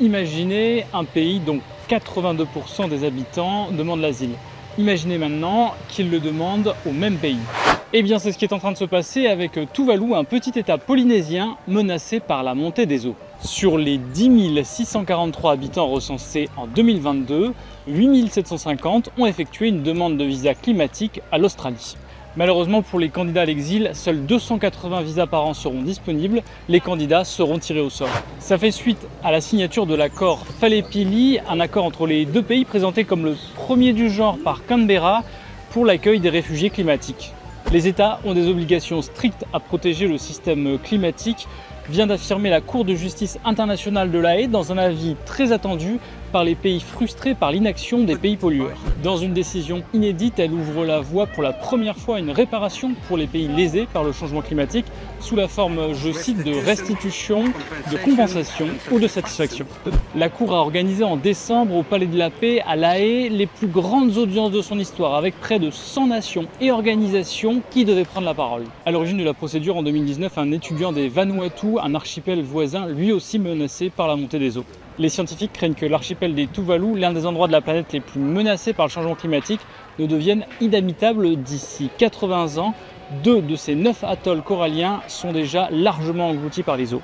Imaginez un pays dont 82% des habitants demandent l'asile. Imaginez maintenant qu'ils le demandent au même pays. Eh bien, c'est ce qui est en train de se passer avec Tuvalu, un petit état polynésien menacé par la montée des eaux. Sur les 10 643 habitants recensés en 2022, 8 750 ont effectué une demande de visa climatique à l'Australie. Malheureusement pour les candidats à l'exil, seuls 280 visas par an seront disponibles. Les candidats seront tirés au sort. Ça fait suite à la signature de l'accord Falepili, un accord entre les deux pays présenté comme le premier du genre par Canberra pour l'accueil des réfugiés climatiques. Les États ont des obligations strictes à protéger le système climatique, vient d'affirmer la Cour de justice internationale de La Haye dans un avis très attendu par les pays frustrés par l'inaction des pays pollueurs. Dans une décision inédite, elle ouvre la voie pour la première fois à une réparation pour les pays lésés par le changement climatique sous la forme, je cite, de restitution, de compensation ou de satisfaction. La Cour a organisé en décembre au Palais de la Paix à La Haye les plus grandes audiences de son histoire avec près de 100 nations et organisations qui devaient prendre la parole. À l'origine de la procédure en 2019, un étudiant des Vanuatu, un archipel voisin lui aussi menacé par la montée des eaux. Les scientifiques craignent que l'archipel des Tuvalu, l'un des endroits de la planète les plus menacés par le changement climatique, ne devienne inhabitable d'ici 80 ans. 2 de ces 9 atolls coralliens sont déjà largement engloutis par les eaux.